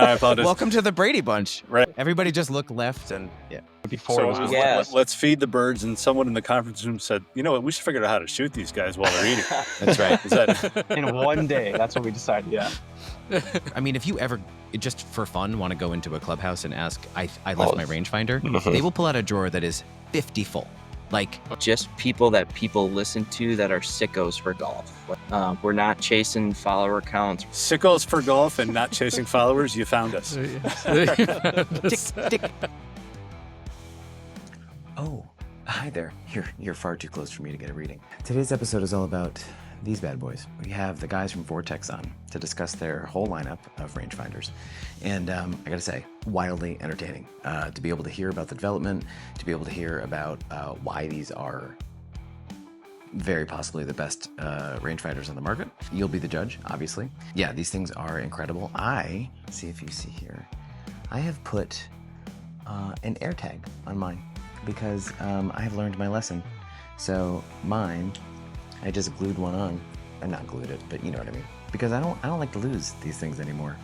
I apologize. Welcome to the Brady Bunch. Right. Everybody just look left and Before so it was Yes. let's feed the birds, and someone in the conference room said, you know what, we should figure out how to shoot these guys while they're eating. That's right. Is that In one day, that's what we decided. Yeah. I mean, if you ever, just for fun, want to go into a clubhouse and ask, I left my rangefinder, they will pull out a drawer that is 50 full. Like, just people that people listen to that are sickos for golf. We're not chasing follower counts. sickos for golf and not chasing followers? You found us. tick. Oh, hi there. You're far too close for me to get a reading. Today's episode is all about these bad boys. We have the guys from Vortex on to discuss their whole lineup of rangefinders. And I gotta say, wildly entertaining to be able to hear about the development, to be able to hear about why these are very possibly the best rangefinders on the market. You'll be the judge, obviously. Yeah, these things are incredible. See if you see here, I have put an air tag on mine because I have learned my lesson. So mine, I just glued one on. I'm not glued it, but you know what I mean. Because I don't like to lose these things anymore.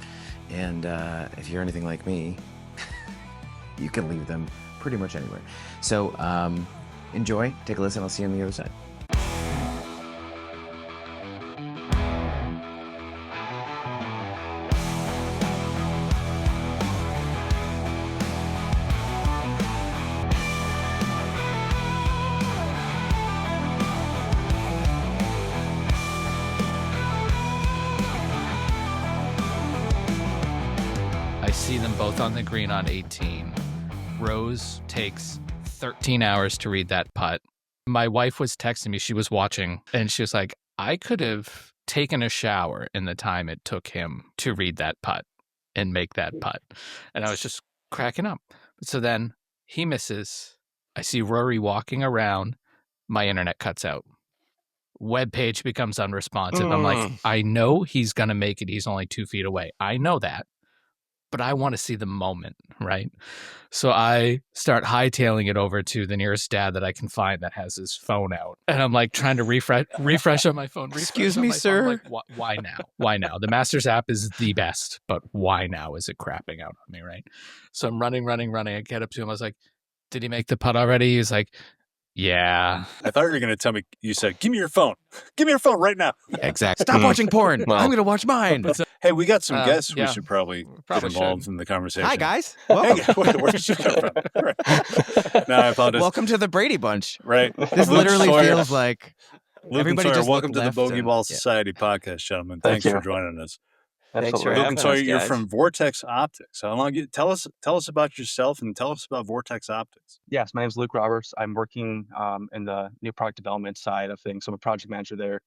And if you're anything like me, you can leave them pretty much anywhere. So enjoy, take a listen. I'll see you on the other side. I see them both on the green on 18. Rose takes 13 hours to read that putt. My wife was texting me. She was watching, and she was like, I could have taken a shower in the time it took him to read that putt and make that putt. And I was just cracking up. So then he misses. I see Rory walking around. My internet cuts out. Web page becomes unresponsive. I'm like, I know he's going to make it. He's only 2 feet away. I know that. But I want to see the moment, right? So I start hightailing it over to the nearest dad that I can find that has his phone out. And I'm like trying to refresh on my phone. Excuse me, sir. I'm like, why now? Why now? The Masters app is the best, but why now is it crapping out on me, right? So I'm running. I get up to him. I was like, did he make the putt already? He's like, yeah. I thought you were going to tell me, you said, give me your phone. Give me your phone right now. Exactly. Stop watching porn. Well, I'm going to watch mine. Hey, we got some guests yeah. we should probably get involved in the conversation. Hi, guys. Hey, Welcome. where did you come from? Right. No, I apologize. Welcome to the Brady Bunch. Right. This Luke literally Sawyer- feels like Luke everybody and Sawyer, just welcome look to the left Bogey and- Ball yeah. Society podcast, gentlemen. Thank Thanks you. for joining us. Thanks for Luke having and Sawyer, us, you're guys. from Vortex Optics. How long? Tell us about yourself and tell us about Vortex Optics. Yes, my name is Luke Roberts. I'm working in the new product development side of things. So I'm a project manager there.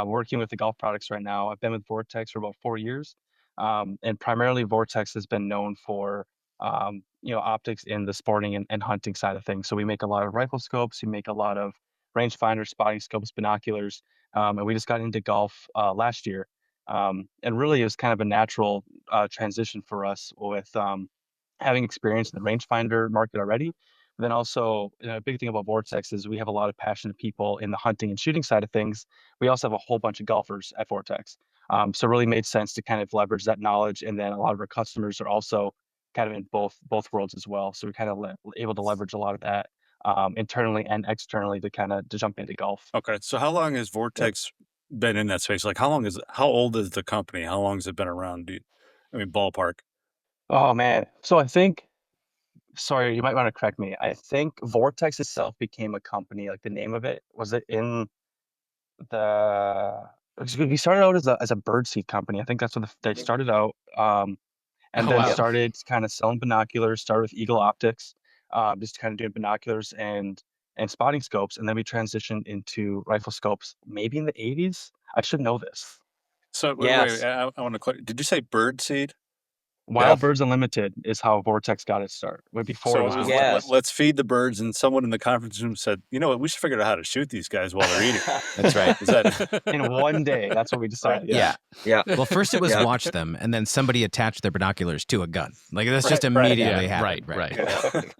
Working with the golf products right now. I've been with Vortex for about 4 years. And primarily Vortex has been known for optics in the sporting and hunting side of things. So we make a lot of rifle scopes, we make a lot of rangefinders, spotting scopes, binoculars, and we just got into golf last year. And really it was kind of a natural transition for us with having experience in the rangefinder market already. But then also, a big thing about Vortex is we have a lot of passionate people in the hunting and shooting side of things. We also have a whole bunch of golfers at Vortex. So it really made sense to kind of leverage that knowledge. And then a lot of our customers are also kind of in both worlds as well. So we're kind of able to leverage a lot of that internally and externally to jump into golf. Okay, so how long has Vortex been in that space? Like, how old is the company? How long has it been around? Ballpark. Oh man. So I think, sorry, you might want to correct me. I think Vortex itself became a company, like the name of it, was it in we started out as a birdseed company. I think that's what they started out. And Oh, then wow. started kind of selling binoculars, started with Eagle Optics, just kind of doing binoculars and spotting scopes. And then we transitioned into rifle scopes, maybe in the 80s. I should know this. So Yes. wait, I want to clarify. Did you say bird seed? Wild Birds Unlimited is how Vortex got its start. Way before So it was it was, Vortex. Yes. let's feed the birds, and someone in the conference room said, you know what, we should figure out how to shoot these guys while they're eating. That's right. Is that In one day, that's what we decided. Yeah. Yeah. Well, first it was Yeah. watch them, and then somebody attached their binoculars to a gun. Like that's just Right, immediately yeah, happened. right.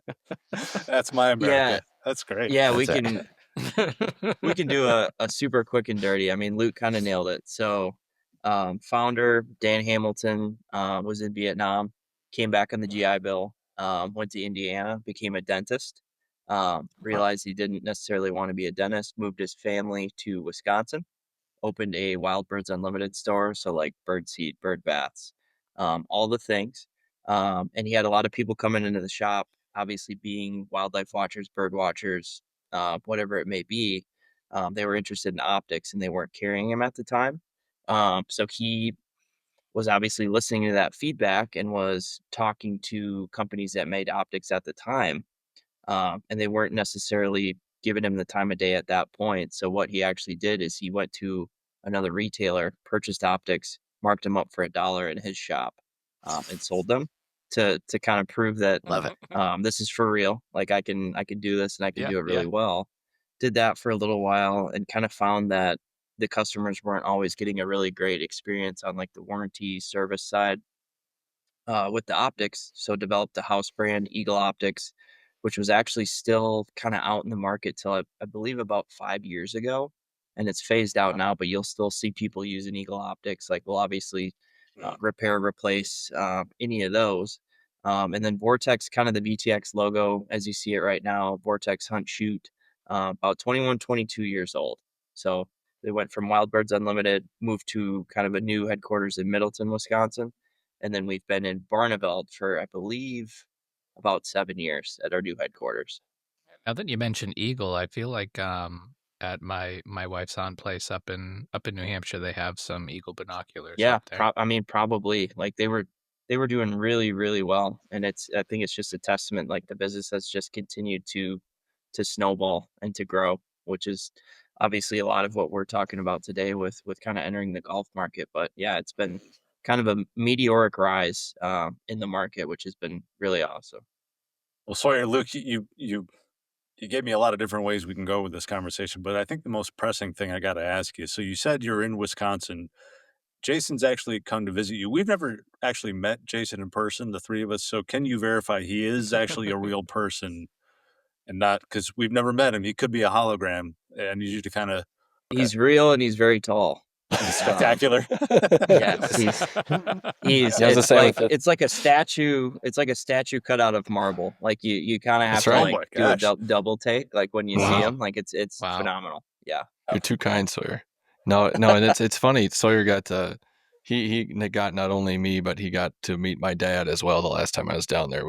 That's my America. Yeah. That's great. Yeah, we That's can we can do a super quick and dirty. I mean, Luke kind of nailed it. So Founder Dan Hamilton was in Vietnam, came back on the GI Bill, went to Indiana, became a dentist. Wow. Realized he didn't necessarily want to be a dentist, moved his family to Wisconsin, opened a Wild Birds Unlimited store, so like bird seed, bird baths, all the things. And he had a lot of people coming into the shop, obviously being wildlife watchers, bird watchers, whatever it may be. They were interested in optics and they weren't carrying them at the time. So he was obviously listening to that feedback and was talking to companies that made optics at the time, and they weren't necessarily giving him the time of day at that point. So what he actually did is he went to another retailer, purchased optics, marked them up for $1 in his shop, and sold them to kind of prove that Love it. this is for real. Like I can do this and I can Yeah, do it yeah. really well. Did that for a little while and kind of found that the customers weren't always getting a really great experience on like the warranty service side with the optics. So developed the house brand Eagle Optics, which was actually still kind of out in the market till I believe about 5 years ago. And it's phased out Wow. now, but you'll still see people using Eagle Optics. Like we'll obviously Mm. repair, replace any of those. And then Vortex, kind of the VTX logo as you see it right now, Vortex Hunt Shoot, about 21, 22 years old. So they went from Wild Birds Unlimited, moved to kind of a new headquarters in Middleton, Wisconsin, and then we've been in Barneveld for, I believe, about 7 years at our new headquarters. Now that you mentioned Eagle, I feel like at my wife's aunt place up in New Hampshire, they have some Eagle binoculars Yeah, up there. I mean, probably like they were doing really, really well, and I think it's just a testament. Like the business has just continued to snowball and to grow, which is obviously a lot of what we're talking about today with kind of entering the golf market. But yeah, it's been kind of a meteoric rise in the market, which has been really awesome. Well, Sawyer, Luke, you gave me a lot of different ways we can go with this conversation, but I think the most pressing thing I got to ask you. So you said you're in Wisconsin. Jason's actually come to visit you. We've never actually met Jason in person, the three of us. So can you verify he is actually a real person and not because we've never met him? He could be a hologram. And I need you to kind of okay, He's real and he's very tall. Um, spectacular. yes, he's Yeah, I was gonna it's say like with it. it's like a statue. It's like a statue cut out of marble. Like you kind of have That's to Oh right. like my do a gosh. double take. Like when you see Wow. him, like it's Wow. phenomenal. Yeah. You're too kind, Sawyer. No, no, and it's funny. Sawyer got he got not only me, but he got to meet my dad as well. The last time I was down there,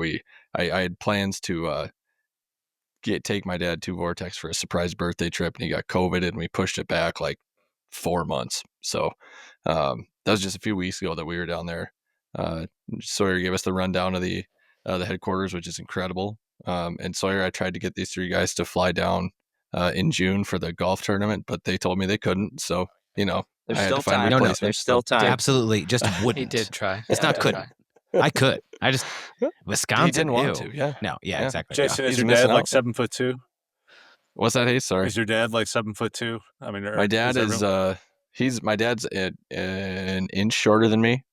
I had plans to take my dad to Vortex for a surprise birthday trip, and he got COVID, and we pushed it back like 4 months. So that was just a few weeks ago that we were down there. Uh, Sawyer gave us the rundown of the headquarters, which is incredible. And Sawyer, I tried to get these three guys to fly down in June for the golf tournament, but they told me they couldn't. So There's I had still to find time. No, no, replacements. There's still So time. Absolutely, just He wouldn't. did try. It's Yeah, not did couldn't. try. I could. I just Wisconsin. he didn't want ew. to. Yeah. No. Yeah. Yeah. Exactly. Jason, is He's your missing dad like out. 7'2"? What's that? Hey, sorry. Is your dad like 7'2"? I mean, My dad that is real? my dad's an inch shorter than me.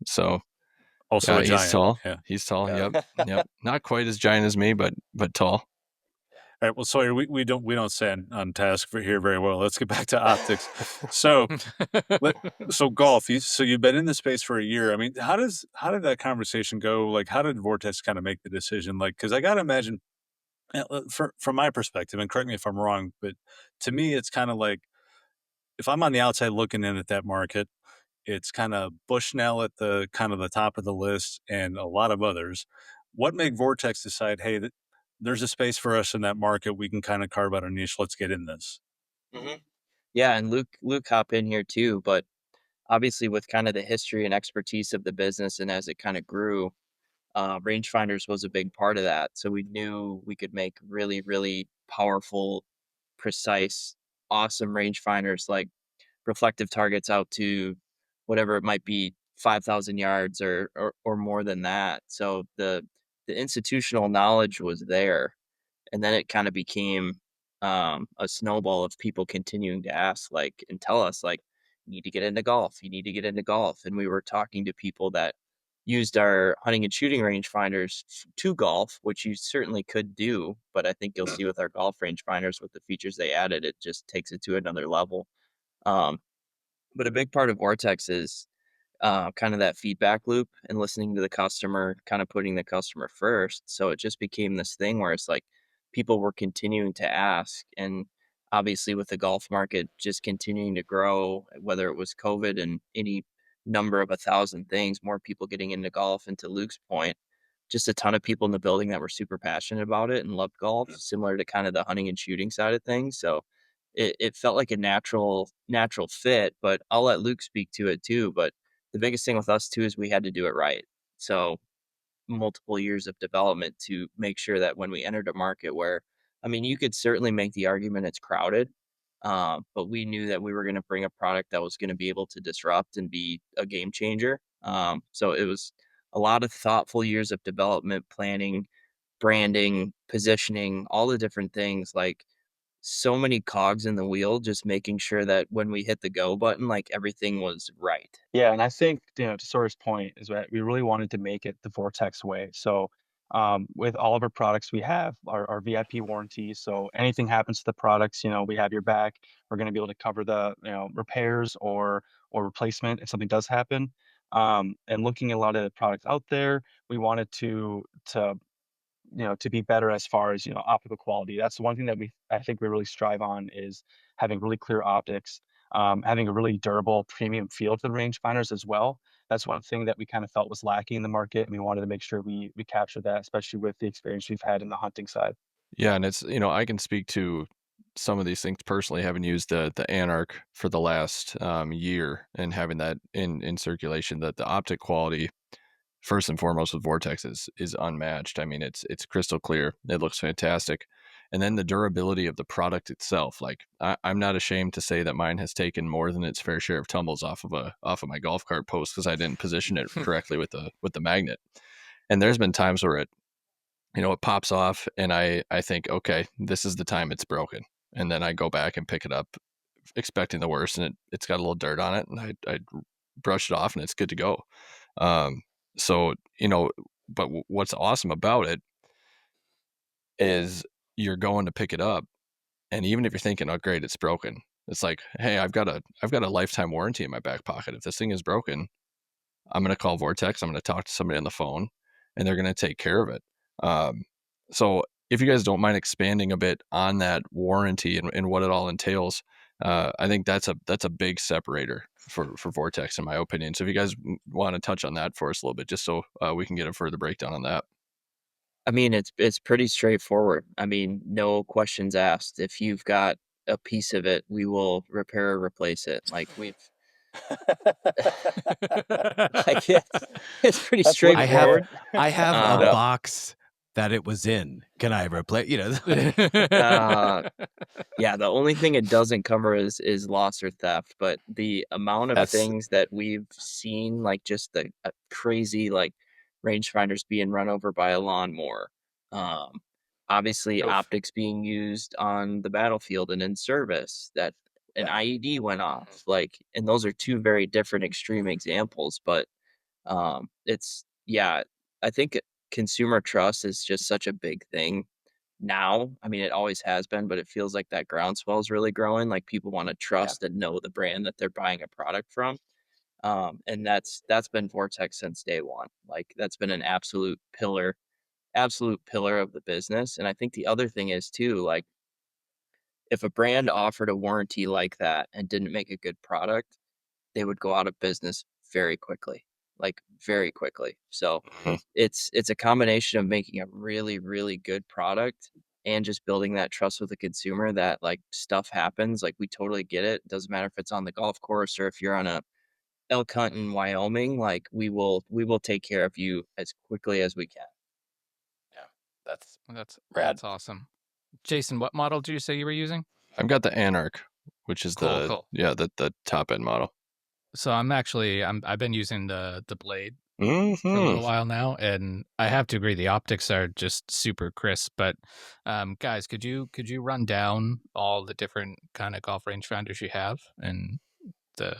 So Also a he's giant. tall. Yeah. He's tall. Yeah. Yep. Not quite as giant as me, but tall. All right. Well, Sawyer, we don't stay on task for here very well. Let's get back to optics. So, so golf. So you've been in the space for a year. I mean, how did that conversation go? Like, how did Vortex kind of make the decision? Like, because I got to imagine, from my perspective, and correct me if I'm wrong, but to me, it's kind of like if I'm on the outside looking in at that market, it's kind of Bushnell at the kind of the top of the list, and a lot of others. What made Vortex decide, hey, there's a space for us in that market. We can kind of carve out a niche. Let's get in this. hmm Yeah, and Luke hop in here too, but obviously with kind of the history and expertise of the business and as it kind of grew, rangefinders was a big part of that. So we knew we could make really, really powerful, precise, awesome rangefinders like reflective targets out to whatever it might be, 5,000 yards or more than that. So the institutional knowledge was there, and then it kind of became a snowball of people continuing to ask like and tell us like you need to get into golf, you need to get into golf, and we were talking to people that used our hunting and shooting rangefinders to golf, which you certainly could do, but I think you'll see with our golf rangefinders with the features they added, it just takes it to another level. um, But a big part of Vortex is kind of that feedback loop and listening to the customer, kind of putting the customer first. So it just became this thing where it's like people were continuing to ask. And obviously, with the golf market just continuing to grow, whether it was COVID and any number of 1,000 things, more people getting into golf. And to Luke's point, just a ton of people in the building that were super passionate about it and loved golf, similar to kind of the hunting and shooting side of things. So it felt like a natural fit. But I'll let Luke speak to it too. But the biggest thing with us too is we had to do it right. So multiple years of development to make sure that when we entered a market where, I mean, you could certainly make the argument it's crowded, but we knew that we were going to bring a product that was going to be able to disrupt and be a game changer. So it was a lot of thoughtful years of development, planning, branding, positioning, all the different things. Like so many cogs in the wheel, just making sure that when we hit the go button, like everything was right. Yeah, and I think, to Sawyer's point is that we really wanted to make it the Vortex way. So, with all of our products, we have our VIP warranty. So anything happens to the products, we have your back. We're going to be able to cover the, repairs or replacement if something does happen. And looking at a lot of the products out there, we wanted to be better as far as, optical quality. That's the one thing that I think we really strive on is having really clear optics, having a really durable premium feel to the rangefinders as well. That's one thing that we kind of felt was lacking in the market, and we wanted to make sure we captured that, especially with the experience we've had in the hunting side. Yeah, and it's I can speak to some of these things personally, having used the Anarch for the last year and having that in circulation. That the optic quality, first and foremost, with Vortex is unmatched. I mean, it's crystal clear. It looks fantastic, and then the durability of the product itself. Like I'm not ashamed to say that mine has taken more than its fair share of tumbles off of my golf cart post because I didn't position it correctly with the magnet. And there's been times where it pops off and I think, okay, this is the time it's broken. And then I go back and pick it up expecting the worst, and it's got a little dirt on it, and I brush it off and it's good to go. Um, so, but what's awesome about it is you're going to pick it up, and even if you're thinking, oh great, it's broken, it's like, hey, I've got a lifetime warranty in my back pocket. If this thing is broken, I'm going to call Vortex. I'm going to talk to somebody on the phone, and they're going to take care of it. So if you guys don't mind expanding a bit on that warranty and what it all entails, I think that's a big separator for Vortex, in my opinion. So if you guys want to touch on that for us a little bit, just so we can get a further breakdown on that. I mean, it's pretty straightforward. I mean, no questions asked. If you've got a piece of it, we will repair or replace it. Like we've like it's pretty That's I have straightforward. I have a Um, box that it was in. Can I replace? uh, yeah, the only thing it doesn't cover is loss or theft, but the amount of That's things that we've seen, like just the crazy like rangefinders being run over by a lawnmower, um, obviously Oof. optics being used on the battlefield and in service, that an IED went off, like, and those are two very different extreme examples, but it's yeah, I think consumer trust is just such a big thing now. I mean, it always has been, but it feels like that groundswell is really growing. Like people want to Yeah. trust and know the brand that they're buying a product from. And that's been Vortex since day one. Like that's been an absolute pillar of the business. And I think the other thing is too, like if a brand offered a warranty like that and didn't make a good product, they would go out of business very quickly, like very quickly. So Mhm. it's a combination of making a really, really good product and just building that trust with the consumer that like stuff happens. Like we totally get it. Doesn't matter if it's on the golf course or if you're on a elk hunt in Wyoming, like we will take care of you as quickly as we can. Yeah, that's That's rad. that's awesome. Jason, what model did you say you were using? I've got the Anarch, which is Cool. the top end model. So I've been using the Blade for a Mm-hmm. little while now, and I have to agree the optics are just super crisp. But guys, could you run down all the different kind of golf rangefinders you have and the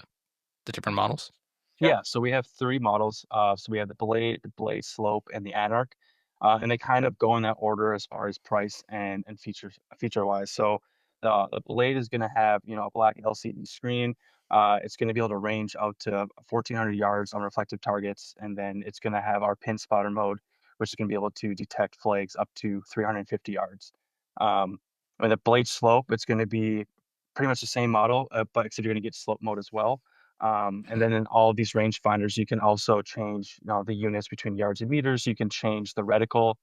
the different models? Yeah, so we have three models. So we have the Blade Slope, and the Anarch, and they kind of go in that order as far as price and feature wise. So the Blade is going to have a black LCD screen. It's going to be able to range out to 1,400 yards on reflective targets, and then it's going to have our pin spotter mode, which is going to be able to detect flags up to 350 yards. With a blade slope, it's going to be pretty much the same model, but except you're going to get slope mode as well. And then in all of these rangefinders, you can also change, the units between yards and meters. You can change the reticle.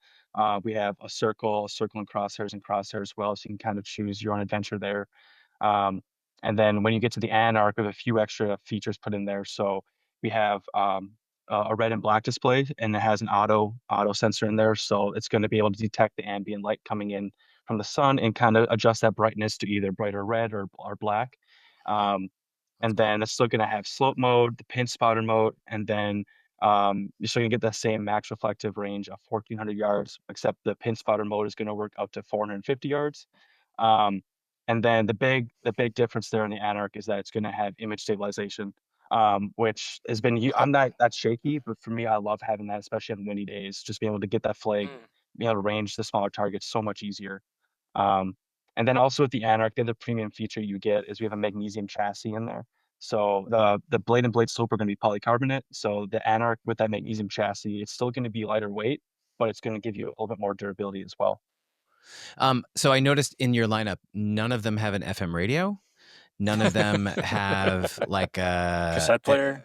We have a circle and crosshairs as well, so you can kind of choose your own adventure there. Um, and then when you get to the Anarch, we have a few extra features put in there. So we have a red and black display, and it has an auto sensor in there, so it's going to be able to detect the ambient light coming in from the sun and kind of adjust that brightness to either brighter red or black. Um, and then it's still going to have slope mode, the pin spotter mode, and then you're still going to get the same max reflective range of 1,400 yards, except the pin spotter mode is going to work up to 450 yards. Um, and then the big difference there in the Anarch is that it's going to have image stabilization, which has been. I'm not that shaky, but for me, I love having that, especially on windy days. Just being able to get that flag, being able to range the smaller targets so much easier. Um, and then also with the Anarch, the other premium feature you get is we have a magnesium chassis in there. So the blade and blade slope are going to be polycarbonate. So the Anarch with that magnesium chassis, it's still going to be lighter weight, but it's going to give you a little bit more durability as well. So I noticed in your lineup, none of them have an FM radio. None of them have like a Cassette player?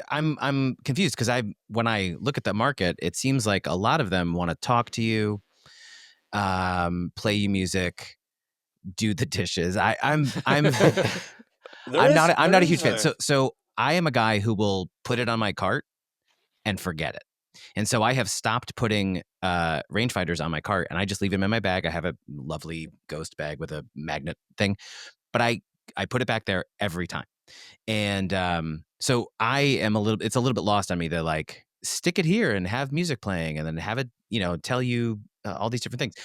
I'm confused because when I look at the market, it seems like a lot of them want to talk to you, play you music, do the dishes. I'm not a huge fan. So I am a guy who will put it on my cart and forget it. And so I have stopped putting rangefinders on my cart, and I just leave them in my bag. I have a lovely ghost bag with a magnet thing, but I put it back there every time. And so I am it's a little bit lost on me to like stick it here and have music playing and then have it, tell you all these different things.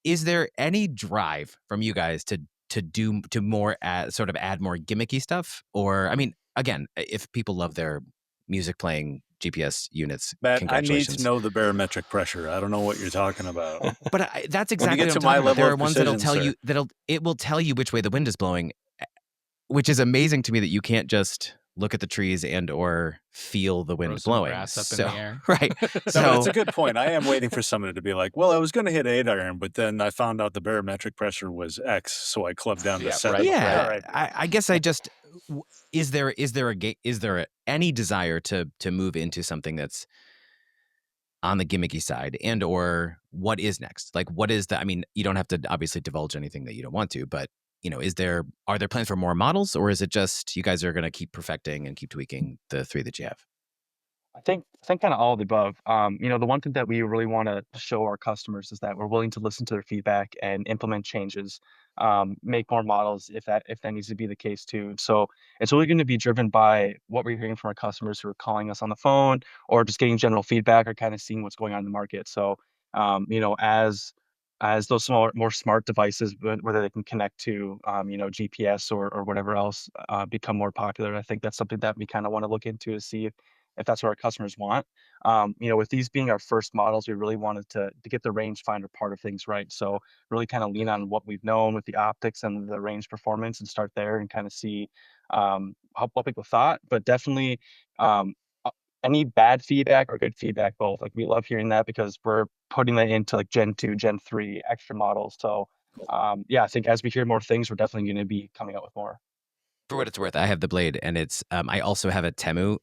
Is there any drive from you guys to more sort of add more gimmicky stuff? Or, I mean, again, if people love their music playing GPS units, Matt, I need congratulations. to know the barometric pressure. I don't know what you're talking about. But that's When you exactly get what to I'm my talking about. There level are of ones that'll precision, tell sir. you it will tell you which way the wind is blowing, which is amazing to me that you can't just look at the trees and or feel the Throw wind some blowing. grass up So, in the air. right. No, but So it's a good point. I am waiting for somebody to be like, well, I was going to hit 8-iron, but then I found out the barometric pressure was X, so I clubbed down to Yeah, 7. right. yeah, All right. I guess I just is there any desire to move into something that's on the gimmicky side, and or what is next? Like, what is I mean, you don't have to obviously divulge anything that you don't want to, but are there plans for more models, or is it just you guys are going to keep perfecting and keep tweaking the 3 that you have? I think kind of all of the above. The one thing that we really want to show our customers is that we're willing to listen to their feedback and implement changes, make more models if that needs to be the case too. So it's really going to be driven by what we're hearing from our customers who are calling us on the phone or just getting general feedback or kind of seeing what's going on in the market. So, as those smaller, more smart devices, whether they can connect to, GPS or whatever else, become more popular, I think that's something that we kind of want to look into to see if that's what our customers want. With these being our first models, we really wanted to get the rangefinder part of things right. So really kind of lean on what we've known with the optics and the range performance and start there and kind of see what people thought. But definitely um, uh, any bad feedback or good feedback, both. Like we love hearing that because we're putting that into like Gen 2, Gen 3 extra models. So I think as we hear more things, we're definitely going to be coming out with more. For what it's worth, I have the Blade, and it's I also have a Temu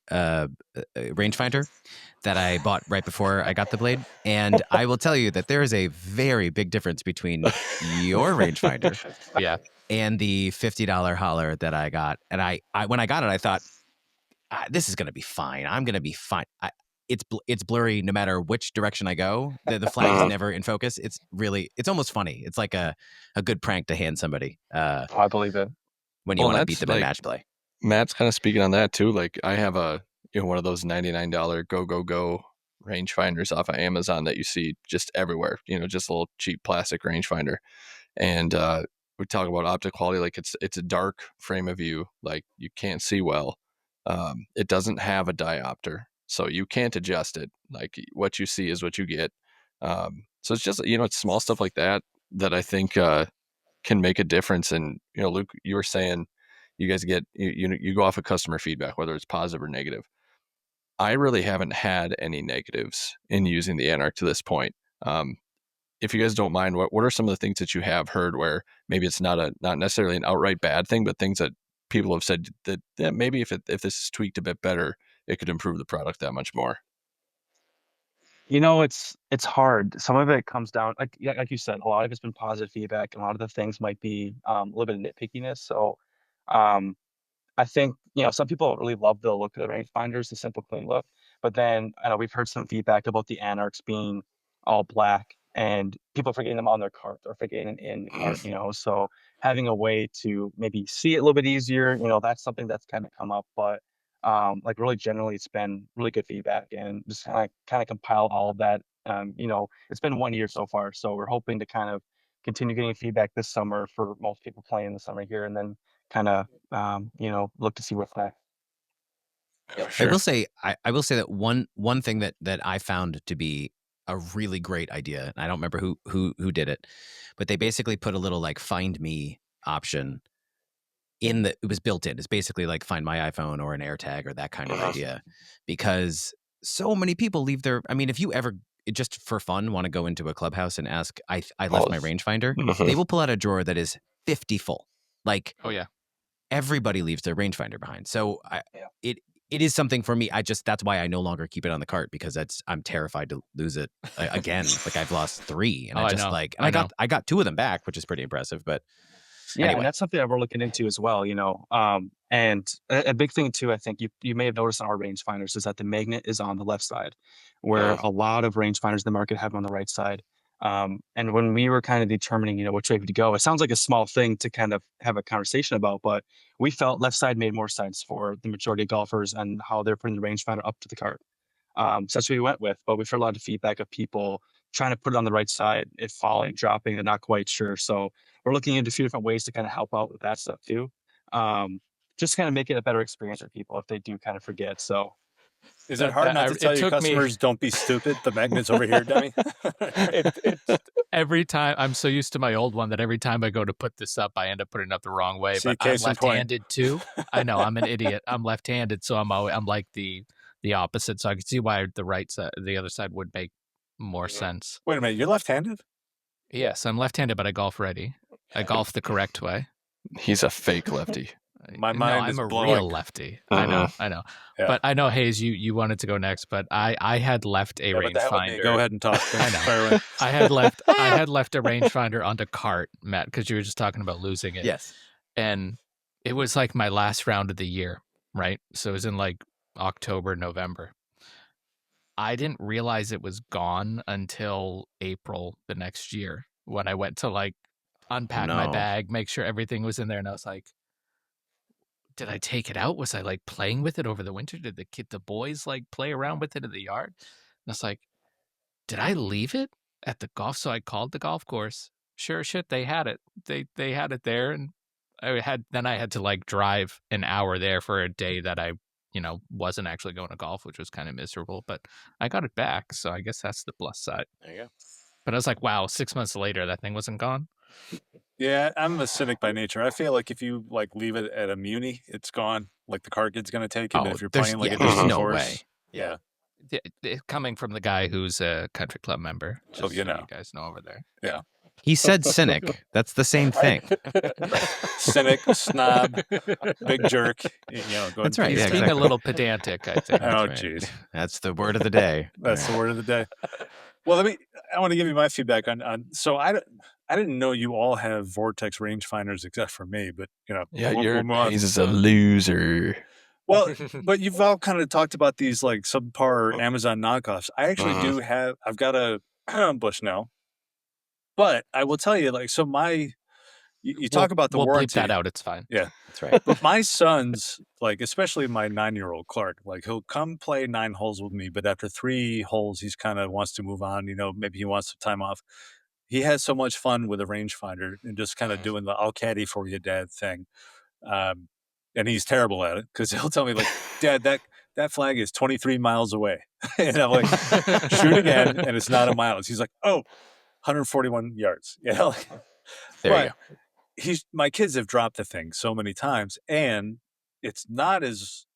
rangefinder that I bought right before I got the Blade, and I will tell you that there is a very big difference between your rangefinder Yeah. and the $50 holler that I got. And I when I got it, I thought, this is going to be fine. I'm going to be fine. It's blurry no matter which direction I go. The flag is never in focus. It's almost funny. It's like a good prank to hand somebody I believe it. when you Well, want to beat that's them in like- match play. Matt's kind of speaking on that too. Like I have one of those $99 go rangefinders off of Amazon that you see just everywhere. Just a little cheap plastic rangefinder. And we talk about optic quality, like it's a dark frame of view, like you can't see well. It doesn't have a diopter, so you can't adjust it. Like what you see is what you get. So it's just it's small stuff like that I think can make a difference. And Luke, you were saying you guys get you go off of customer feedback, whether it's positive or negative. I really haven't had any negatives in using the Anarch to this point. If you guys don't mind, what are some of the things that you have heard where maybe it's not necessarily an outright bad thing, but things that people have said that maybe if this is tweaked a bit better, it could improve the product that much more? It's hard. Some of it comes down, like you said, a lot of it's been positive feedback, and a lot of the things might be a little bit of nitpickiness. So, um, I think, some people really love the look of the rangefinders, the simple, clean look. But then I know we've heard some feedback about the Anarchs being all black and people forgetting them on their cart or forgetting it in the cart. So having a way to maybe see it a little bit easier, that's something that's kind of come up. But like really generally, it's been really good feedback and just kind of compile all of that. It's been 1 year so far, so we're hoping to kind of continue getting feedback this summer for most people playing the summer here, and then kind of look to see what's next. Yep. I will say, I will say that one thing that I found to be a really great idea, and I don't remember who did it, but they basically put a little like find me option it was built in. It's basically like find my iPhone or an AirTag or that kind of idea, because so many people leave their. I mean, if you ever just for fun want to go into a clubhouse and ask, I left my rangefinder, they will pull out a drawer that is 50 full. Like, Oh yeah. everybody leaves their rangefinder behind. So Yeah. it is something for me. That's why I no longer keep it on the cart, because I'm terrified to lose it again. Like I've lost 3, and Oh, I I just know. like, and I got 2 of them back, which is pretty impressive. But Yeah, anyway, and that's something that we're looking into as well, and a big thing too, I think you may have noticed on our rangefinders is that the magnet is on the left side, where a lot of rangefinders in the market have it on the right side. And when we were kind of determining, which way to go, it sounds like a small thing to kind of have a conversation about, but we felt left side made more sense for the majority of golfers and how they're putting the rangefinder up to the cart. So that's what we went with, but we've heard a lot of feedback of people trying to put it on the right side, it falling, dropping, they're not quite sure. So we're looking into a few different ways to kind of help out with that stuff too. Just kind of make it a better experience for people if they do kind of forget. So Is it hard not to tell your customers, don't be stupid, the magnet's over here, dummy? It's every time. I'm so used to my old one that every time I go to put this up, I end up putting it up the wrong way. See, But I'm case in point. left-handed too. I know, I'm an idiot. I'm left-handed, so I'm like the opposite. So I can see why the other side would make more sense. Wait a minute, you're left-handed? Yes, I'm left-handed, but I golf ready. I golf the correct way. He's a fake lefty. My No, mind I'm is a blowing. real lefty. I know. Yeah. But I know, Hayes, you wanted to go next, but I had left a But the hell with me. rangefinder. Go ahead and talk. I know. Fire away. I had left a rangefinder on the cart, Matt, because you were just talking about losing it. yes, And it was like my last round of the year, right? So it was in like October, November. I didn't realize it was gone until April the next year when I went to like unpack my No. bag, make sure everything was in there, and I was like, did I take it out? Was I like playing with it over the winter? Did the boys like play around with it in the yard? And it's like, did I leave it at the golf? So I called the golf course. Sure shit, they had it. They had it there, and I had to like drive an hour there for a day that I wasn't actually going to golf, which was kind of miserable. But I got it back, so I guess that's the plus side. there you go. But I was like, wow, 6 months later, that thing wasn't gone. Yeah, I'm a cynic by nature. I feel like if you like leave it at a muni, it's gone. Like the cart kid's gonna take it. But if you're playing like a there's distant no course, way. yeah. Coming from the guy who's a country club member, So you guys know over there. Yeah. He said cynic. That's the same thing. Cynic, snob, big jerk. Go That's right. He's Yeah, being exactly. a little pedantic, I think. Oh, That's right. jeez. That's the word of the day. That's the word of the day. Well, I want to give you my feedback on. So I didn't know you all have Vortex rangefinders except for me, but Yeah, we'll move on. Hayes is a loser. Well, but you've all kind of talked about these like subpar Amazon knockoffs. I actually do have. I've got a Bushnell, but I will tell you, like, so you talk about the we'll warranty. bleep that out. It's fine. Yeah, That's right. but my son's like, especially my 9-year-old Clark, like he'll come play 9 holes with me, but after 3 holes, he's kind of wants to move on. Maybe he wants some time off. He has so much fun with a rangefinder and just kind of doing the "I'll caddy for you, Dad" thing. And he's terrible at it because he'll tell me like, "Dad, that flag is 23 miles away," and I'm like, "Shoot again," and it's not a mile. He's like, "Oh, 141 yards." There you go. my kids have dropped the thing so many times, and it's not as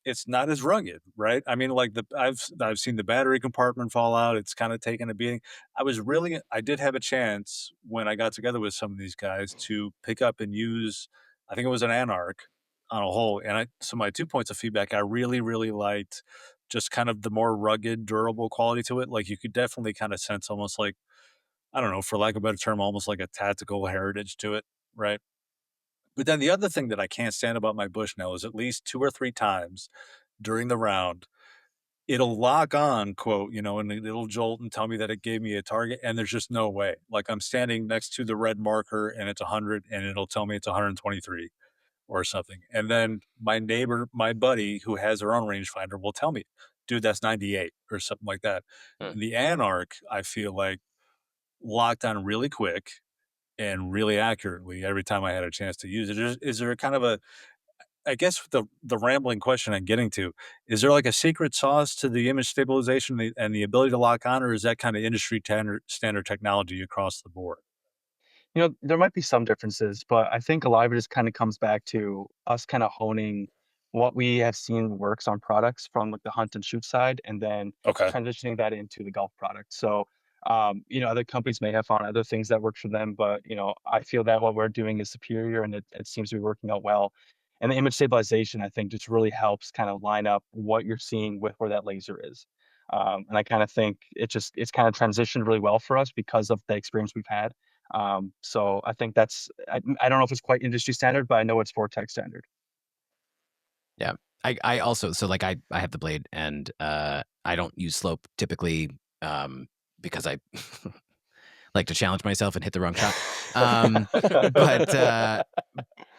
rugged, right? I mean, like I've seen the battery compartment fall out. It's kind of taken a beating. I did have a chance when I got together with some of these guys to pick up and use, I think it was an Anarch on a hole. So my 2 points of feedback, I really, really liked just kind of the more rugged, durable quality to it. Like you could definitely kind of sense almost like, I don't know, for lack of a better term, almost like a tactical heritage to it, right? But then the other thing that I can't stand about my Bushnell is at least 2 or 3 times during the round, it'll lock on, quote, and it'll jolt and tell me that it gave me a target, and there's just no way. Like, I'm standing next to the red marker, and it's 100, and it'll tell me it's 123 or something. And then my buddy who has their own rangefinder will tell me, "Dude, that's 98," or something like that. Hmm. The Anarch, I feel like, locked on really quick and really accurately every time I had a chance to use it. Is there kind of a, I guess the rambling question I'm getting to, is there like a secret sauce to the image stabilization and the ability to lock on, or is that kind of industry standard technology across the board? There might be some differences, but I think a lot of it just kind of comes back to us kind of honing what we have seen works on products from like the hunt and shoot side, and then Okay. transitioning that into the golf product. So, other companies may have found other things that work for them, but I feel that what we're doing is superior, and it seems to be working out well. And the image stabilization, I think, just really helps kind of line up what you're seeing with where that laser is. And I kind of think it's kind of transitioned really well for us because of the experience we've had. So I think I don't know if it's quite industry standard, but I know it's Vortex standard. Yeah. I also, so like I have the blade and I don't use slope typically because I like to challenge myself and hit the wrong shot.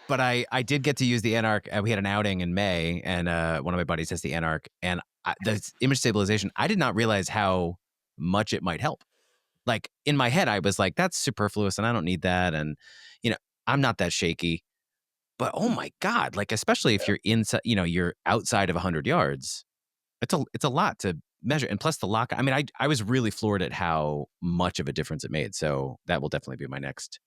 But I did get to use the Anarch. We had an outing in May, and one of my buddies has the Anarch, and the image stabilization. I did not realize how much it might help. Like in my head, I was like, "That's superfluous, and I don't need that." And you know, I'm not that shaky. But oh my god, like especially if you're inside, you're outside of 100 yards, it's a lot to measure. And plus the lock. I mean, I was really floored at how much of a difference it made. So that will definitely be my next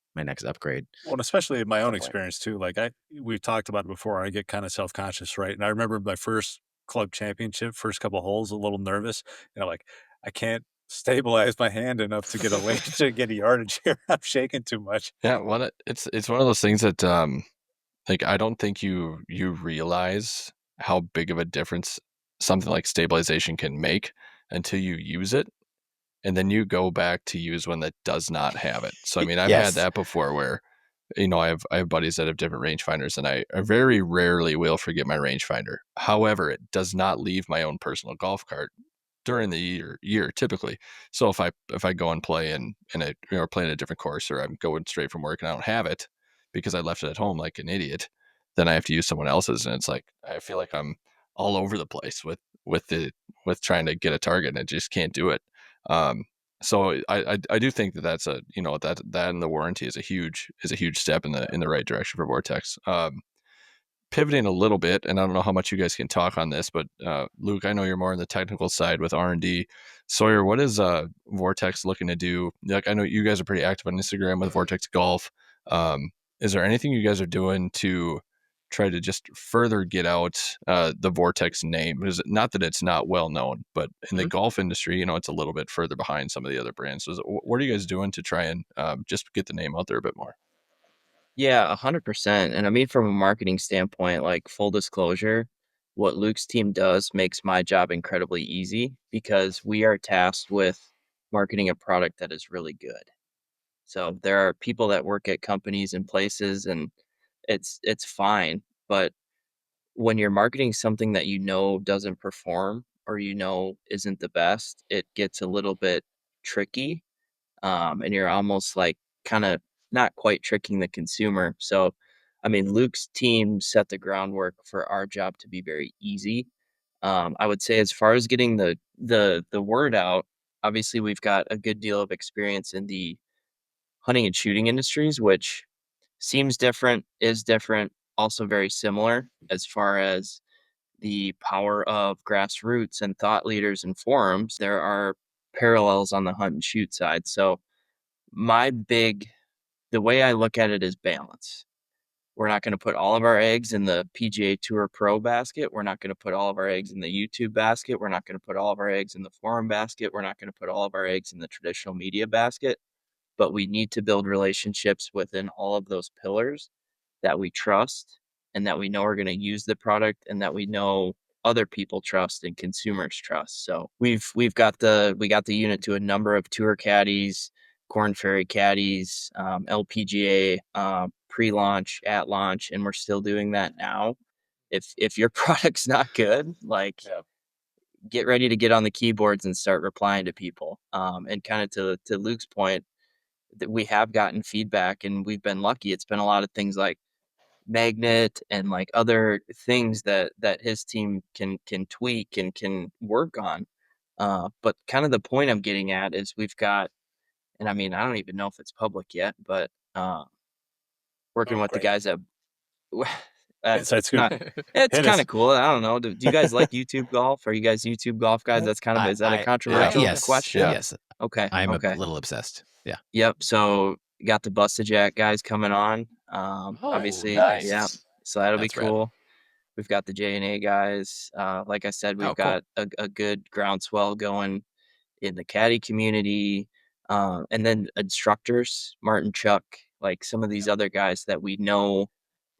upgrade. Well, and especially in my own Definitely. experience too. Like we've talked about it before. I get kind of self conscious, right? And I remember my first club championship, first couple holes, a little nervous, like I can't stabilize my hand enough to get a lane to get a yardage here. I'm shaking too much. Yeah, it's one of those things that like I don't think you realize how big of a difference something like stabilization can make until you use it, and then you go back to use one that does not have it. So I mean, I've had Yes. that before where I have buddies that have different rangefinders, and I very rarely will forget my rangefinder. However, it does not leave my own personal golf cart during the year typically. So if I go and play in a play in a different course, or I'm going straight from work and I don't have it because I left it at home like an idiot, then I have to use someone else's, and it's like I feel like I'm all over the place with trying to get a target, and I just can't do it. Um, so I do think that that's a that and the warranty is a huge step in the right direction for Vortex. Pivoting a little bit, and I don't know how much you guys can talk on this, but Luke, I know you're more on the technical side with R&D. Sawyer, what is Vortex looking to do? Like, I know you guys are pretty active on Instagram with Vortex Golf. Is there anything you guys are doing to try to just further get out the Vortex name? Because not that it's not well known, but in the Mhm. golf industry, it's a little bit further behind some of the other brands. So what are you guys doing to try and just get the name out there a bit more? Yeah, 100%. And I mean, from a marketing standpoint, like full disclosure, what Luke's team does makes my job incredibly easy because we are tasked with marketing a product that is really good. So there are people that work at companies and places, and it's fine. But when you're marketing something that doesn't perform or isn't the best, it gets a little bit tricky, and you're almost like kind of not quite tricking the consumer. So, I mean, Luke's team set the groundwork for our job to be very easy. I would say, as far as getting the word out, obviously we've got a good deal of experience in the hunting and shooting industries, which seems different, is different, also very similar as far as the power of grassroots and thought leaders and forums. There are parallels on the hunt and shoot side. So my big the way I look at it is balance. We're not going to put all of our eggs in the PGA Tour Pro basket. We're not going to put all of our eggs in the YouTube basket. We're not going to put all of our eggs in the forum basket. We're not going to put all of our eggs in the traditional media basket. But we need to build relationships within all of those pillars that we trust and that we know are going to use the product and that we know other people trust and consumers trust. So we got the unit to a number of tour caddies, Corn Ferry caddies, LPGA, pre-launch, at launch, and we're still doing that now. If your product's not good, like get ready to get on the keyboards and start replying to people. And kind of to Luke's point, that we have gotten feedback and we've been lucky. It's been a lot of things like magnet and like other things that his team can tweak and can work on. But kind of the point I'm getting at is we've got, and I mean, I don't even know if it's public yet, but working with the guys at Inside scoop. it's Hit kind us. of cool. I don't know. Do you guys like YouTube golf? Are you guys YouTube golf guys? That's kind of, is that a controversial yes, question? Yeah. Yes, Okay. I'm okay. a little obsessed. Yeah. Yep. So got the Busted Jack guys coming on. Obviously, nice. yeah. So that'll That's be rad. cool. We've got the J&A guys. Like I said, we've Oh, cool. got a good groundswell going in the caddy community. And then instructors, Martin, Chuck, like some of these other guys that we know.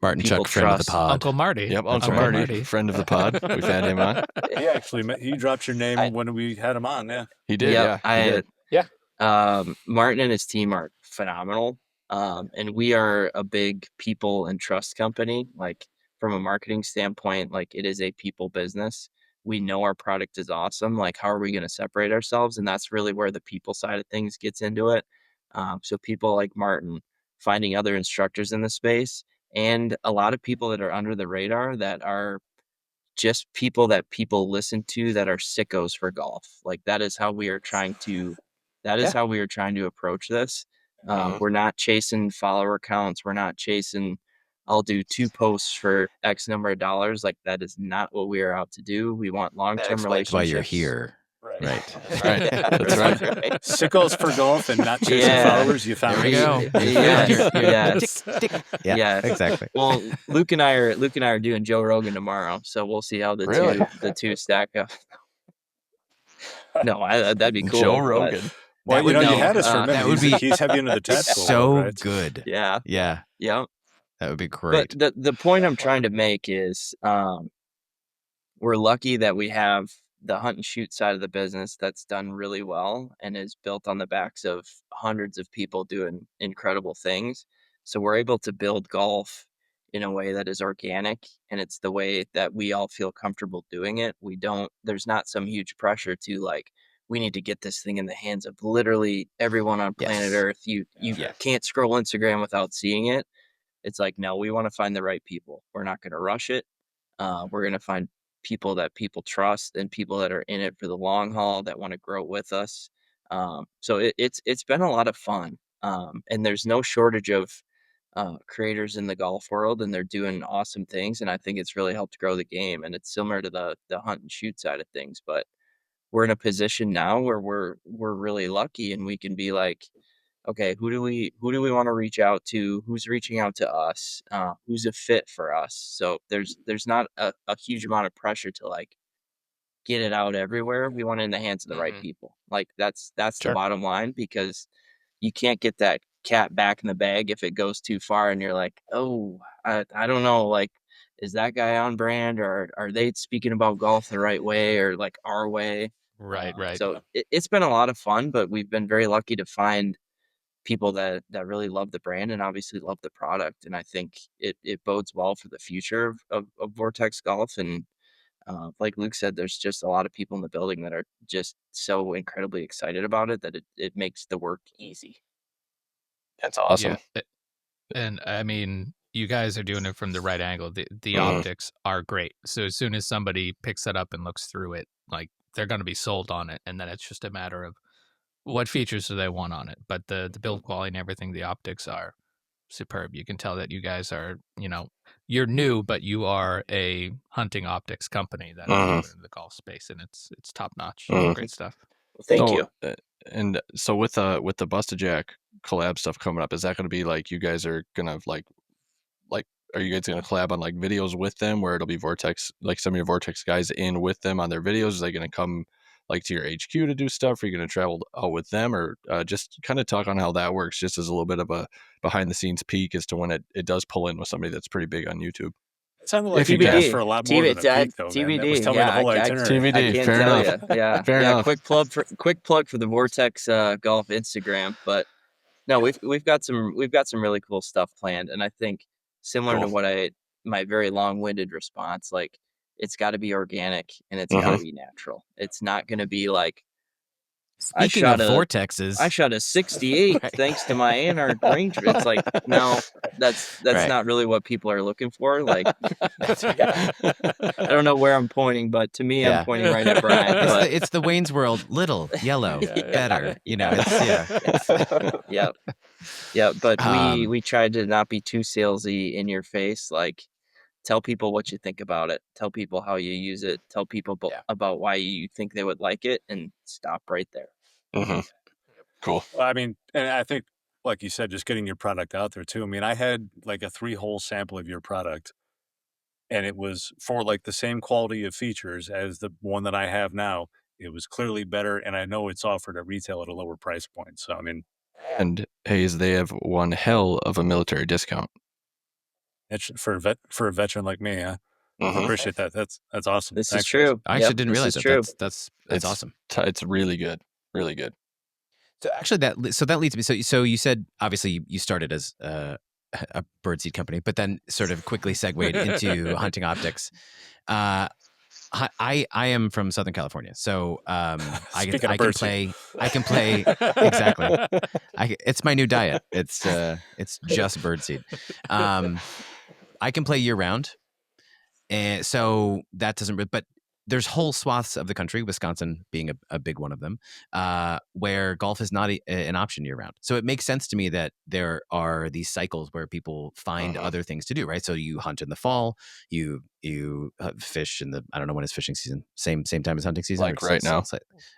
Martin People Chuck, friend of the trust pod. Uncle Marty. Yep, Uncle Uncle Marty, Marty. friend of the pod. We've had him on. He actually he dropped your name when we had him on. Yeah. He did, Yep, yeah. He did. Martin and his team are phenomenal. And we are a big people and trust company. Like from a marketing standpoint, like it is a people business. We know our product is awesome. Like, how are we going to separate ourselves? And that's really where the people side of things gets into it. So people like Martin, finding other instructors in the space, and a lot of people that are under the radar that are just people that people listen to that are sickos for golf. Like that is how we are trying to how we are trying to approach this. We're not chasing follower counts. We're not chasing, I'll do 2 posts for X number of dollars. Like that is not what we are out to do. We want long-term relationships. That's why you're here. Right. Right. Yeah, That's right. Sickles for golf and not chasing Yeah. followers. You found There we me. go. Yes. Yeah, Yes. exactly. Well, Luke and I are doing Joe Rogan tomorrow, so we'll see how Really? the two stack up. No, that'd be cool. Joe but- Rogan. Well, That would you be- had us for a that minute. would be He's heavy into the tactical So world, right? good. Yeah, Yeah, yeah. that would be great. But the point I'm trying to make is, we're lucky that we have the hunt and shoot side of the business that's done really well and is built on the backs of hundreds of people doing incredible things. So we're able to build golf in a way that is organic, and it's the way that we all feel comfortable doing it. There's not some huge pressure to like, we need to get this thing in the hands of literally everyone on planet Yes. Earth. You Yeah. can't scroll Instagram without seeing it. It's like, no, we want to find the right people. We're not going to rush it. We're going to find people that people trust and people that are in it for the long haul that want to grow with us. So it's been a lot of fun. And there's no shortage of creators in the golf world, and they're doing awesome things. And I think it's really helped grow the game. And it's similar to the hunt and shoot side of things, but we're in a position now where we're really lucky, and we can be like, okay, who do we want to reach out to? Who's reaching out to us? Who's a fit for us? So there's not a huge amount of pressure to like get it out everywhere. We want it in the hands of the right people. Like that's the Sure. bottom line, because you can't get that cat back in the bag if it goes too far and you're like, oh, I don't know, like, is that guy on brand, or are they speaking about golf the right way, or like our way? Right. So it's been a lot of fun, but we've been very lucky to find people that really love the brand and obviously love the product. And I think it bodes well for the future of Vortex Golf. And like Luke said, there's just a lot of people in the building that are just so incredibly excited about it that it makes the work easy. That's awesome. Yeah. And I mean, you guys are doing it from the right angle. The Mhm. optics are great. So as soon as somebody picks it up and looks through it, like they're going to be sold on it. And then it's just a matter of what features do they want on it. But the build quality and everything, the optics are superb. You can tell that you guys are, you're new, but you are a hunting optics company that is in the golf space, and it's top notch. Great stuff. Well, thank you. And so with the Busted Jack collab stuff coming up, is that going to be like you guys are going to like are you guys going to collab on like videos with them where it'll be Vortex, like some of your Vortex guys in with them on their videos? Is they going to come like to your HQ to do stuff? Are you going to travel out with them, or just kind of talk on how that works, just as a little bit of a behind the scenes peek as to when it does pull in with somebody that's pretty big on YouTube? It sounded like If you you asked can. for a lot more than a peek, though, man. That was TBD. telling me the whole I itinerary. TBD. can't Fair tell enough. you. Yeah, Fair yeah. enough. Quick plug for the Vortex Golf Instagram. But no, we've got some really cool stuff planned, and I think similar to Cool. what my very long-winded response, like it's got to be organic and it's got to be natural. It's not going to be like Speaking of vortexes, I shot a 68 Right. thanks to my Anarch range. It's like, no, that's Right. not really what people are looking for. Like, I don't know where I'm pointing, but to me, Yeah. I'm pointing right at Brian. It's the Wayne's World, little, yellow, better. You know, it's Yeah. But Um, we tried to not be too salesy in your face. Like, tell people what you think about it. Tell people how you use it. Tell people about why you think they would like it, and stop right there. Cool. Well, I mean, and I think, like you said, just getting your product out there too. I mean, I had like a 3-hole sample of your product, and it was for like the same quality of features as the one that I have now. It was clearly better, and I know it's offered at retail at a lower price point. So, I mean, And Hayes, they have one hell of a military discount. it's for a veteran like me. I appreciate that. That's awesome. This Thanks, is true. I actually didn't realize that. That's awesome. It's really good. Really good. So actually, that leads me. So you said obviously you started as a birdseed company, but then sort of quickly segued into hunting optics. I am from Southern California, so I can play exactly. It's my new diet. It's just birdseed. I can play year round, and so that doesn't. But there's whole swaths of the country, Wisconsin being a big one of them, where golf is not an option year round. So it makes sense to me that there are these cycles where people find other things to do, right? So you hunt in the fall, you fish in the, I don't know when is fishing season, same time as hunting season, like right now.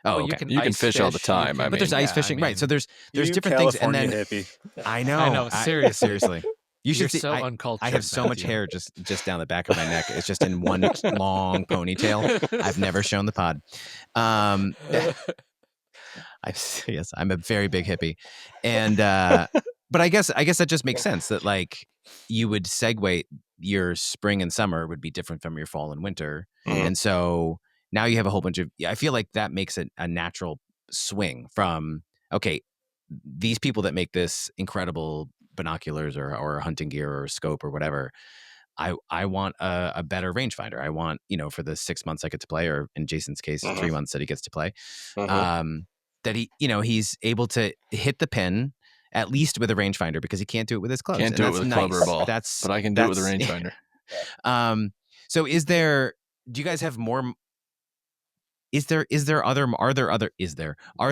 Okay. You can fish all the time. But there's ice fishing, right? So there's different things, and then hippie. I know, seriously. You should You're see. so uncultured. I have so much hair just down the back of my neck. It's just in one long ponytail. I've never shown the pod. Yes, I'm a very big hippie, and but I guess that just makes sense that like you would segue your spring and summer would be different from your fall and winter, and so now you have a whole bunch of. I feel like that makes it a natural swing from okay, these people that make this incredible binoculars or hunting gear or scope or whatever, I want a better rangefinder. I want, for the 6 months I get to play, or in Jason's case, 3 months that he gets to play, that he's able to hit the pin at least with a rangefinder, because he can't do it with his clubs. Can't do it with a club or a ball. But I can do it with a rangefinder. So do you guys have more? Are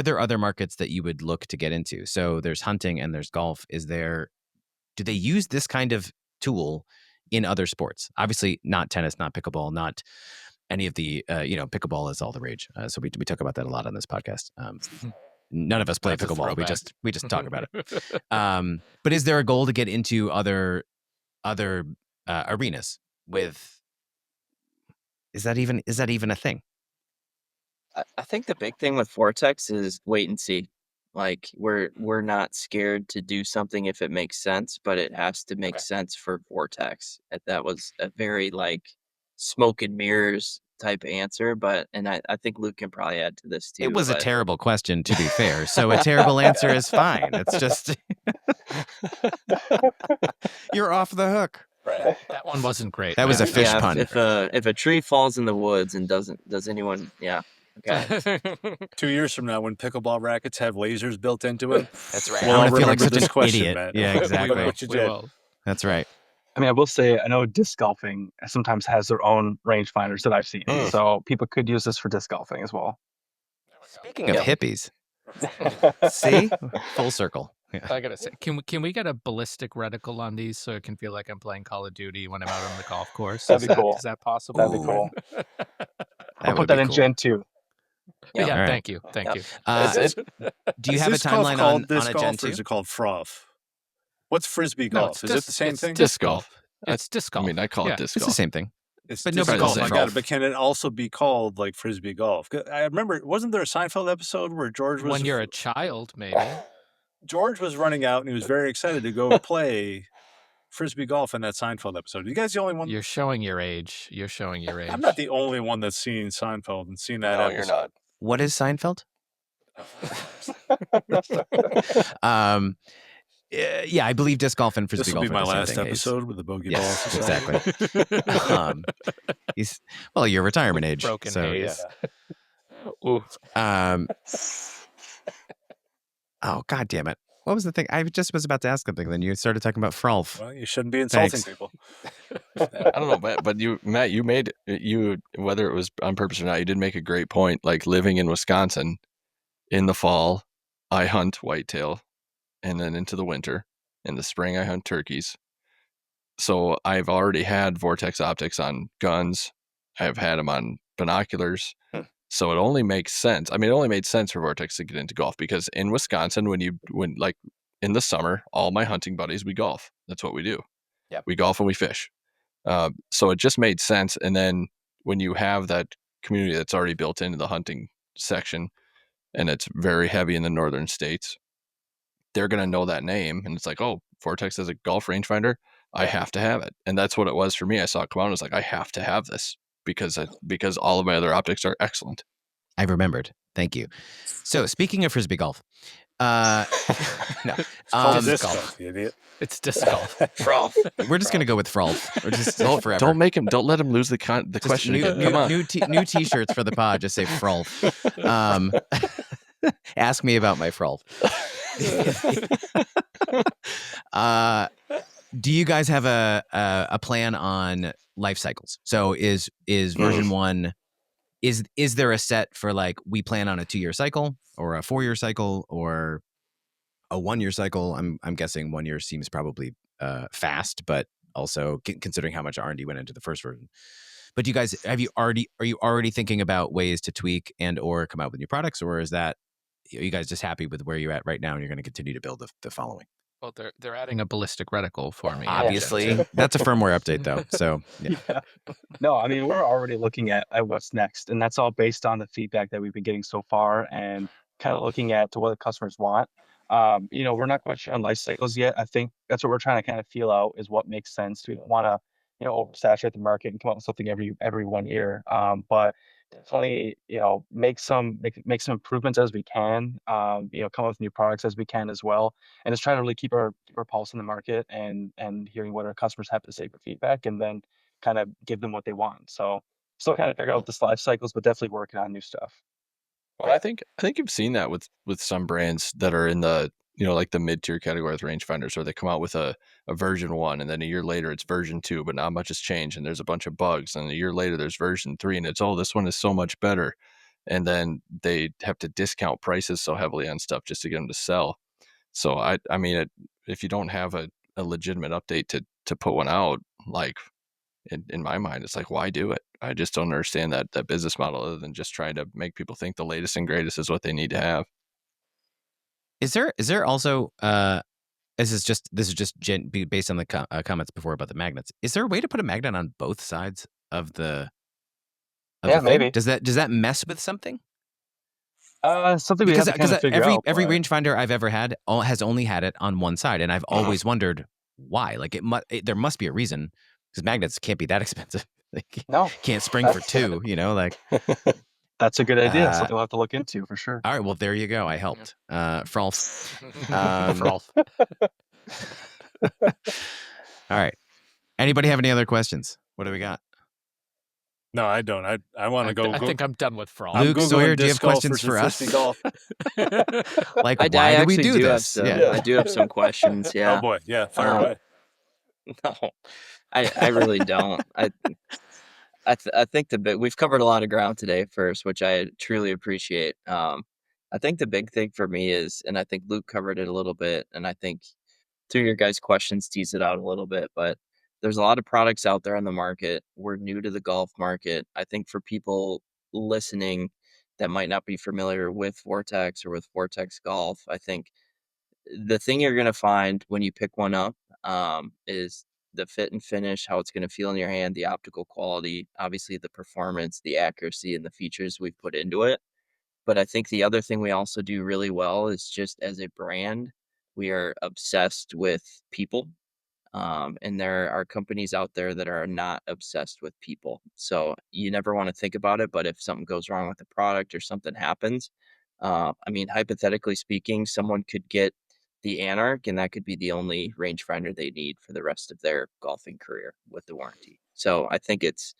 there other markets that you would look to get into? So there's hunting and there's golf. Do they use this kind of tool in other sports? Obviously not tennis, not pickleball, not any of the, pickleball is all the rage. So we talk about that a lot on this podcast. None of us play pickleball. We just talk about it. But is there a goal to get into other arenas with, is that even a thing? I think the big thing with Vortex is wait and see. Like we're not scared to do something if it makes sense, but it has to make sense for Vortex. That was a very like smoke and mirrors type answer, and I think Luke can probably add to this too. It was a terrible question, to be fair. So a terrible answer is fine. It's just you're off the hook. Right. That one wasn't great. That was a fish pun. If a tree falls in the woods and does anyone? Yeah. Okay. 2 years from now, when pickleball rackets have lasers built into it, That's right. Well, I'm gonna feel like remember such this an question, idiot. Matt. Yeah, exactly. What you did. That's right. I mean, I will say, I know disc golfing sometimes has their own rangefinders that I've seen. So people could use this for disc golfing as well. Speaking of hippies, see? Full circle. Yeah. I gotta say, can we get a ballistic reticle on these so it can feel like I'm playing Call of Duty when I'm out on the golf course? That'd be cool. Is that possible? That'd be cool. I'll would put that be in cool. Gen 2. Yeah, All right. thank you. Do you Is have a this golf timeline called on disc a golf, Gen or 2? is it called Frolf? What's frisbee No, golf? Is it the same thing? Disc golf. It's disc golf. I mean, I call Yeah. it disc It's golf. the same thing. It's But disc nobody golf. calls it I got golf. it. But can it also be called like frisbee golf? 'Cause I remember, wasn't there a Seinfeld episode where When you're a child, maybe. George was running out and he was very excited to go play frisbee golf in that Seinfeld episode? Are you guys the only one? You're showing your age. You're showing your age. I'm not the only one that's seen Seinfeld and seen that No, episode. you're not. What is Seinfeld? Yeah, I believe disc golf and frisbee This will golf be are my the same last thing. episode with the Bogey Yes, Ball Society. exactly. He's well, your retirement age. Broken so haze. Ooh. Oh, God damn it. What was the thing? I just was about to ask something. Then you started talking about Frolf. Well, you shouldn't be insulting Thanks. people. I don't know, but Matt, you made whether it was on purpose or not, you did make a great point. Like living in Wisconsin in the fall, I hunt whitetail, and then into the winter. In the spring, I hunt turkeys. So I've already had Vortex optics on guns. I've had them on binoculars. So it only makes sense. I mean, it only made sense for Vortex to get into golf because in Wisconsin, when like in the summer, all my hunting buddies, we golf. That's what we do. Yep. We golf and we fish. So it just made sense. And then when you have that community that's already built into the hunting section, and it's very heavy in the northern states, they're going to know that name. And it's like, oh, Vortex has a golf rangefinder. I have to have it. And that's what it was for me. I saw it come out and I was like, I have to have this because all of my other optics are excellent. I remembered. Thank you. So speaking of frisbee golf, no, Disc golf, you idiot. It's disc golf. Frolf. we're just gonna go with Frolf. We're just forever. Don't let him lose the Just question new, again. new, Come on. new t-shirts for the pod. Just say Frolf. Ask me about my Frolf. Do you guys have a plan on life cycles? So is version 1, is there a set for like we plan on a 2-year cycle or a 4-year cycle or a 1-year cycle? I'm guessing 1 year seems probably fast, but also considering how much R&D went into the first version. But do you guys are you already thinking about ways to tweak and or come out with new products, or is that are you guys just happy with where you're at right now and you're going to continue to build the following? Well, they're adding a ballistic reticle for me. Obviously, that's a firmware update though. So yeah. No, I mean, we're already looking at what's next, and that's all based on the feedback that we've been getting so far and kind of looking at to what the customers want. We're not quite sure on life cycles yet. I think that's what we're trying to kind of feel out is what makes sense. We don't want to, oversaturate the market and come up with something every 1 year. But definitely, make some improvements as we can. Come up with new products as we can as well, and just try to really keep our pulse in the market and hearing what our customers have to say for feedback, and then kind of give them what they want. So still kind of figure out the life cycles, but definitely working on new stuff. Well, I think you've seen that with some brands that are in the like the mid-tier category with rangefinders, where they come out with a version 1 and then a year later it's version 2, but not much has changed and there's a bunch of bugs, and a year later there's version 3 and it's this one is so much better, and then they have to discount prices so heavily on stuff just to get them to sell. So I mean, if you don't have a legitimate update to put one out, like in my mind, it's like, why do it? I just don't understand that business model other than just trying to make people think the latest and greatest is what they need to have. Is there also this is just based on the comments before about the magnets. Is there a way to put a magnet on both sides of the Yeah, thing? maybe. Does that mess with something? Something we have to kind of figure out. every but- rangefinder I've ever had has only had it on one side, and I've always wondered why. Like there must be a reason, because magnets can't be that expensive. Like, No, can't spring for two. Like. that's a good idea. Uh, Something we'll have to look into for sure. All right, well there you go. I helped. Frolf. Frolf. All right. Anybody have any other questions? What do we got? No, I don't. I want to go. I think I'm done with Frolf. I'm Luke, Googling Sawyer, do you disc have golf questions versus for us? frisbee golf. Like, I why do we actually do have this? some- Yeah. I do have some questions. Oh Yeah. boy, yeah, fire Um, away. No, I really don't. I think we've covered a lot of ground today first, which I truly appreciate. I think the big thing for me is, and I think Luke covered it a little bit, and I think two of your guys' questions tease it out a little bit, but there's a lot of products out there on the market. We're new to the golf market. I think for people listening that might not be familiar with Vortex or with Vortex Golf, I think the thing you're going to find when you pick one up is the fit and finish, how it's going to feel in your hand, the optical quality, obviously the performance, the accuracy, and the features we've put into it. But I think the other thing we also do really well is just as a brand, we are obsessed with people. And there are companies out there that are not obsessed with people. So you never want to think about it, but if something goes wrong with the product or something happens, I mean, hypothetically speaking, someone could get the Anarch and that could be the only rangefinder they need for the rest of their golfing career with the warranty. So I think it's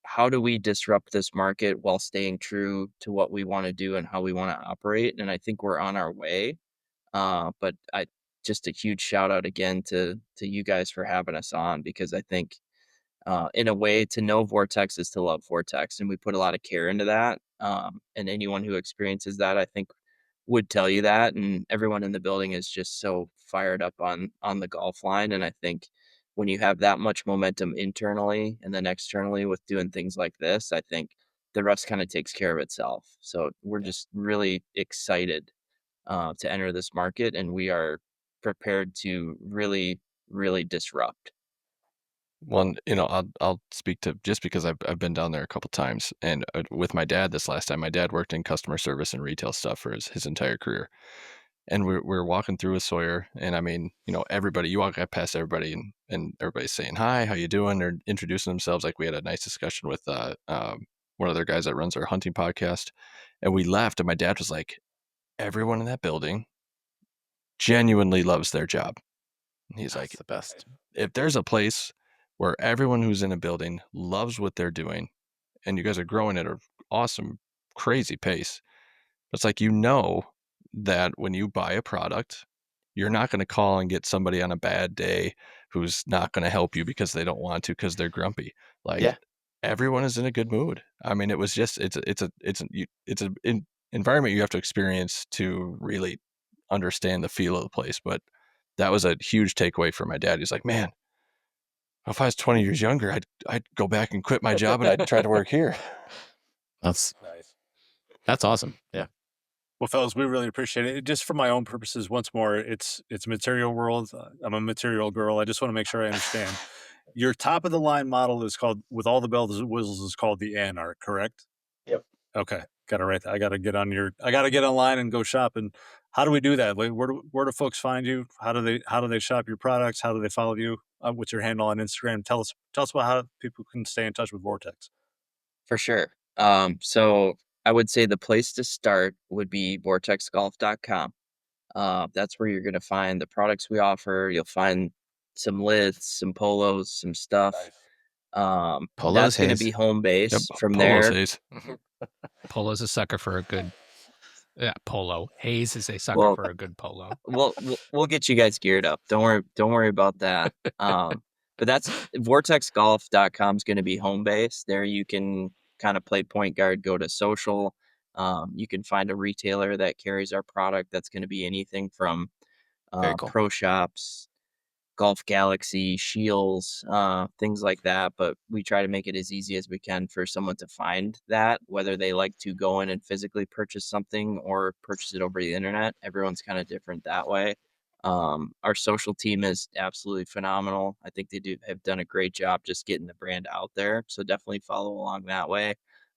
how do we disrupt this market while staying true to what we want to do and how we want to operate? And I think we're on our way. But I just a huge shout out again to you guys for having us on because I think in a way to know Vortex is to love Vortex and we put a lot of care into that. And anyone who experiences that I think would tell you that. And everyone in the building is just so fired up on the golf line. And I think when you have that much momentum internally and then externally with doing things like this, I think the rest kind of takes care of itself. So we're just really excited to enter this market, and we are prepared to really, really disrupt. One, I'll speak to just because I've been down there a couple times, and with my dad this last time. My dad worked in customer service and retail stuff for his entire career, and we're walking through with Sawyer, and I mean, everybody, you walk past everybody, and everybody's saying hi, how you doing? They're introducing themselves. Like we had a nice discussion with one of their guys that runs our hunting podcast, and we left, and my dad was like, everyone in that building genuinely loves their job. And he's That's like, the best. if there's a place where everyone who's in a building loves what they're doing and you guys are growing at an awesome, crazy pace, it's like, that when you buy a product, you're not going to call and get somebody on a bad day who's not going to help you because they don't want to, because they're grumpy. Like Yeah. everyone is in a good mood. I mean, it was just, it's an environment you have to experience to really understand the feel of the place. But that was a huge takeaway for my dad. He's like, man, if I was 20 years younger, I'd go back and quit my job and I'd try to work here. That's Nice. that's awesome. Yeah. Well, fellas, we really appreciate it. Just for my own purposes, once more, it's material world. I'm a material girl. I just want to make sure I understand. Your top of the line model is called, with all the bells and whistles, is called the Anarch, correct? Yep. Okay, got it right. I got to get online and go shop. And how do we do that? Like, where do folks find you? How do they shop your products? How do they follow you? What's your handle on Instagram? Tell us about how people can stay in touch with Vortex. For sure. So I would say the place to start would be vortexgolf.com. That's where you're going to find the products we offer. You'll find some lids, some polos, some stuff. Polos, That's going to Hayes. be home base. Yep, From Polo there, says. Polo's a sucker for a good polo. Hayes is a sucker Well, for a good polo. we'll get you guys geared up. Don't worry about that. But that's vortexgolf.com is going to be home base. There you can kind of play point guard, go to social. You can find a retailer that carries our product. That's going to be anything from Very cool. pro shops, Golf Galaxy, Shields, things like that. But we try to make it as easy as we can for someone to find that, whether they like to go in and physically purchase something or purchase it over the internet. Everyone's kind of different that way. Our social team is absolutely phenomenal. I think they have done a great job just getting the brand out there. So definitely follow along that way.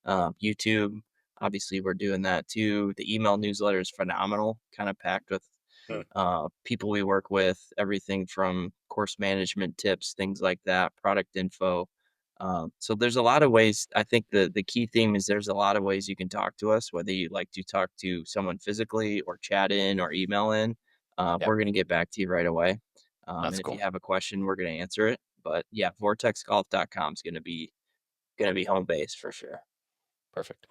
YouTube, obviously we're doing that too. The email newsletter is phenomenal, kind of packed with people we work with, everything from course management tips, things like that, product info. So there's a lot of ways. I think the key theme is there's a lot of ways you can talk to us, whether you like to talk to someone physically or chat in or email in. We're going to get back to you right away. That's and cool. if you have a question, we're going to answer it. But yeah, vortexgolf.com is going to be home base for sure. Perfect.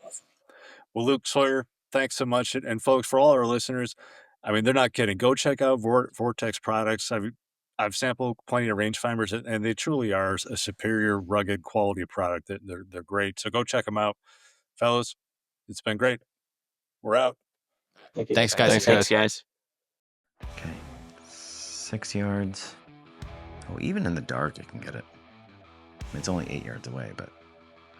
Well, Luke, Sawyer, thanks so much. And folks, for all our listeners, I mean, they're not kidding. Go check out Vortex products. I've sampled plenty of rangefinders, and they truly are a superior, rugged, quality product. They're great. So go check them out, fellas. It's been great. We're out. Thanks, guys. Thanks, Thanks, guys. Okay. 6 yards. Oh, even in the dark, you can get it. It's only 8 yards away, but...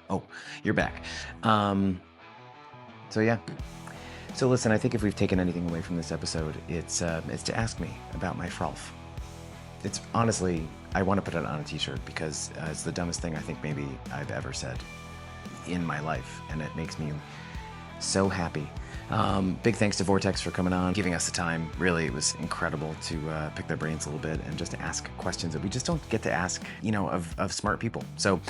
Oh, you're back. So, yeah. So, listen, I think if we've taken anything away from this episode, it's to ask me about my Frolf. It's honestly, I want to put it on a t-shirt because it's the dumbest thing I think maybe I've ever said in my life, and it makes me so happy. Big thanks to Vortex for coming on, giving us the time. Really, it was incredible to pick their brains a little bit and just to ask questions that we just don't get to ask, of smart people. So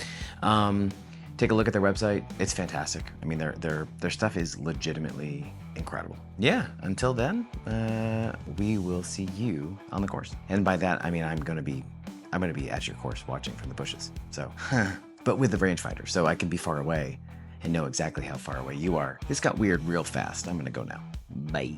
take a look at their website. It's fantastic. I mean, their stuff is legitimately incredible. Yeah, until then, we will see you on the course. And by that, I mean, I'm gonna be at your course watching from the bushes. So, but with the rangefinder, so I can be far away and know exactly how far away you are. This got weird real fast. I'm gonna go now. Bye.